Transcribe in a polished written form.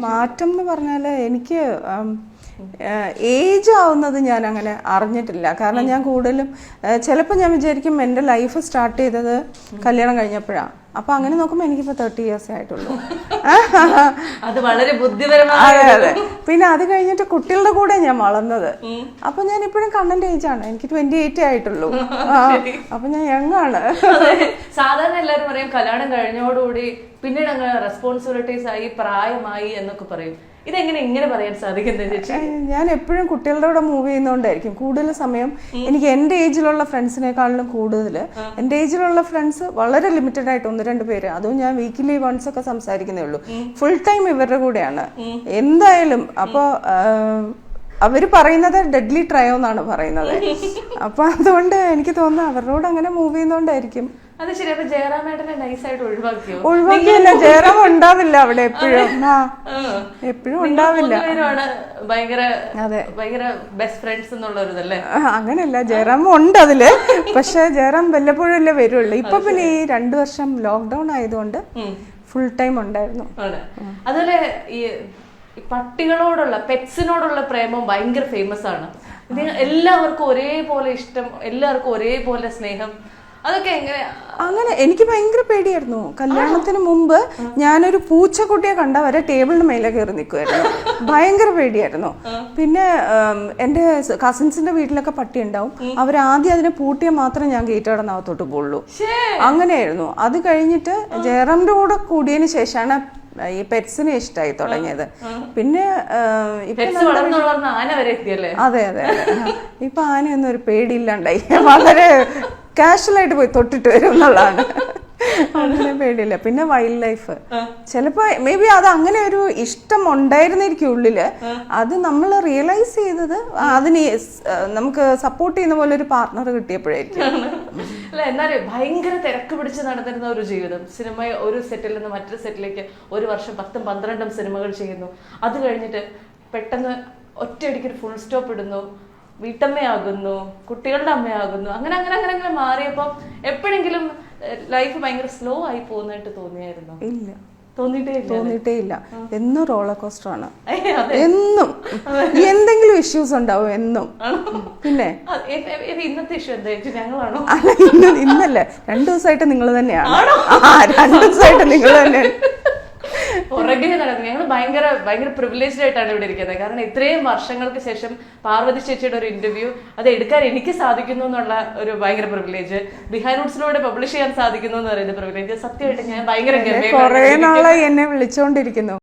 മാറ്റം എന്ന് പറഞ്ഞാൽ എനിക്ക് ഏജ് ആവുന്നത് ഞാൻ അങ്ങനെ അറിഞ്ഞിട്ടില്ല. കാരണം ഞാൻ കൂടുതലും ചിലപ്പോൾ ഞാൻ വിചാരിക്കും എൻ്റെ ലൈഫ് സ്റ്റാർട്ട് ചെയ്തത് കല്യാണം കഴിഞ്ഞപ്പോഴാണ്. അപ്പൊ അങ്ങനെ നോക്കുമ്പോൾ എനിക്കിപ്പോ 30 years ആയിട്ടുള്ളൂ. അത് വളരെ ബുദ്ധിപരമായ. അതെ അതെ. പിന്നെ അത് കഴിഞ്ഞിട്ട് കുട്ടികളുടെ കൂടെ ഞാൻ വളർന്നത്. അപ്പൊ ഞാൻ ഇപ്പോഴും കണ്ണന്റെ ഏജ് ആണ്, എനിക്ക് 28 ആയിട്ടുള്ളൂ. അപ്പൊ ഞാൻ യങ്ങാണ്. സാധാരണ എല്ലാവരും പറയും കല്യാണം കഴിഞ്ഞോടുകൂടി പിന്നീട് അങ്ങ് റെസ്പോൺസിബിലിറ്റീസ് ആയി പ്രായമായി എന്നൊക്കെ പറയും. ഇതെങ്ങനെ ഇങ്ങനെ പറയാൻ സാധിക്കുന്നത് ചേച്ചി? ഞാൻ എപ്പോഴും കുട്ടികളുടെ കൂടെ മൂവ് ചെയ്യുന്നോണ്ടായിരിക്കും കൂടുതൽ സമയം. എനിക്ക് എൻ്റെ ഏജിലുള്ള ഫ്രണ്ട്സിനെക്കാളിലും കൂടുതൽ എൻ്റെ ഏജിലുള്ള ഫ്രണ്ട്സ് വളരെ ലിമിറ്റഡ് ആയിട്ട് 1-2 പേര്, അതും ഞാൻ വീക്കിലി വൺസ് ഒക്കെ സംസാരിക്കുന്നേ ഉള്ളൂ. ഫുൾ ടൈം ഇവരുടെ കൂടെയാണ് എന്തായാലും. അപ്പോൾ അവര് പറയുന്നത് ഡെഡ്ലി ട്രയോ എന്നാണ് പറയുന്നത്. അപ്പൊ അതുകൊണ്ട് എനിക്ക് തോന്നുന്നു അവരോട് അങ്ങനെ മൂവ് ചെയ്യുന്നോണ്ടായിരിക്കും. അത് ശരി. അപ്പൊ ജയറാമേട്ടനെ നൈസായിട്ട് ഒഴിവാക്കിയല്ല, ജയറാം ഉണ്ടാവില്ല അവിടെ എപ്പോഴും ഉണ്ടാവില്ല. ഭയങ്കര ബെസ്റ്റ് ഫ്രണ്ട്സ് എന്നുള്ള ഒരു ഇതല്ലേ? അങ്ങനെയല്ല, ജയറാം ഉണ്ട് അതില്. പക്ഷെ ജയറാം വല്ലപ്പോഴല്ലേ വരുള്ളൂ. ഇപ്പൊ പിന്നെ ഈ 2 വർഷം ലോക്ക്ഡൌൺ ആയതുകൊണ്ട് ഫുൾ ടൈം ഉണ്ടായിരുന്നു. അതുപോലെ ഈ പട്ടികളോടുള്ള പെറ്റ്സിനോടുള്ള പ്രേമം ഭയങ്കര ഫേമസ് ആണ്. എല്ലാവർക്കും ഒരേപോലെ ഇഷ്ടം, എല്ലാവർക്കും ഒരേപോലെ സ്നേഹം, അതൊക്കെ എങ്ങനെ? അങ്ങനെ എനിക്ക് ഭയങ്കര പേടിയായിരുന്നു. കല്യാണത്തിന് മുമ്പ് ഞാനൊരു പൂച്ചക്കുട്ടിയെ കണ്ട വരെ ടേബിളിന് മേലെ കയറി നിൽക്കുമായിരുന്നു. ഭയങ്കര പേടിയായിരുന്നു. പിന്നെ എൻ്റെ കസിൻസിന്റെ വീട്ടിലൊക്കെ പട്ടി ഉണ്ടാവും. അവരാദ്യം അതിനെ പൂട്ടിയാൽ മാത്രം ഞാൻ ഗേറ്റ് കടന്നകത്തോട്ട് പോകുള്ളൂ. അങ്ങനെയായിരുന്നു. അത് കഴിഞ്ഞിട്ട് ജയറാമിന്റെ കൂടെ കൂടിയതിന് ശേഷമാണ് ഈ പെറ്റ്സിനെ ഇഷ്ടമായി തുടങ്ങിയത്. പിന്നെ അതെ അതെ ഇപ്പൊ ആനയൊന്നും ഒരു പേടിയില്ലാണ്ടായി. വളരെ കാഷ്വലായിട്ട് പോയി തൊട്ടിട്ട് വരും എന്നുള്ളതാണ്. അങ്ങനെ പേടിയില്ല. പിന്നെ വൈൽഡ് ലൈഫ് ചിലപ്പോ മേ ബി അത് അങ്ങനെ ഒരു ഇഷ്ടം ഉണ്ടായിരുന്നിരിക്കും ഉള്ളില്. അത് നമ്മൾ റിയലൈസ് ചെയ്തത് അതിന് നമുക്ക് സപ്പോർട്ട് ചെയ്യുന്ന പോലെ ഒരു പാർട്ണർ കിട്ടിയപ്പോഴായിരിക്കും. അല്ല, എന്നാലും ഭയങ്കര തിരക്ക് പിടിച്ച് നടന്നിരുന്ന ഒരു ജീവിതം. സിനിമ ഒരു സെറ്റിൽ നിന്ന് മറ്റൊരു സെറ്റിലേക്ക് 1 വർഷം 10-12 സിനിമകൾ ചെയ്യുന്നു. അത് കഴിഞ്ഞിട്ട് പെട്ടെന്ന് ഒറ്റയടിക്കൊരു ഫുൾ സ്റ്റോപ്പ് ഇടുന്നു, വീട്ടമ്മയാകുന്നു, കുട്ടികളുടെ അമ്മയാകുന്നു. അങ്ങനെ അങ്ങനെ അങ്ങനെ അങ്ങനെ മാറിയപ്പോ എപ്പോഴെങ്കിലും ലൈഫ് ഭയങ്കര സ്ലോ ആയി പോകുന്നതായിട്ട് തോന്നിയായിരുന്നു? ഇല്ല, തോന്നിയിട്ടേ ഇല്ല. എന്നും റോളർ കോസ്റ്റർ ആണ്. എന്നും എന്തെങ്കിലും ഇഷ്യൂസ് ഉണ്ടാവും എന്നും. പിന്നെ ഇന്നത്തെ ഇഷ്യൂ എന്താ? ഞങ്ങളാണോ? ഇന്നല്ല, 2 ദിവസമായിട്ട് നിങ്ങൾ തന്നെയാണ്. 2 ദിവസമായിട്ട് നിങ്ങൾ തന്നെയാണ് പുറകെ നടക്കുന്നത്. ഞങ്ങൾ ഭയങ്കര ഭയങ്കര പ്രിവിലേജ്ഡ് ആയിട്ടാണ് ഇവിടെ ഇരിക്കുന്നത്. കാരണം ഇത്രയും വർഷങ്ങൾക്ക് ശേഷം പാർവതി ചേച്ചിയുടെ ഒരു ഇന്റർവ്യൂ അത് എടുക്കാൻ എനിക്ക് സാധിക്കുന്നു എന്നുള്ള ഒരു ഭയങ്കര പ്രിവിലേജ്, ബിഹൈൻഡ് റൂട്ട്സിലൂടെ പബ്ലിഷ് ചെയ്യാൻ സാധിക്കുന്നു എന്ന് പറയുന്ന പ്രിവിലേജ്, സത്യമായിട്ട് ഞാൻ ഭയങ്കര കുറെ നാളായി എന്നെ വിളിച്ചോണ്ടിരിക്കുന്നു.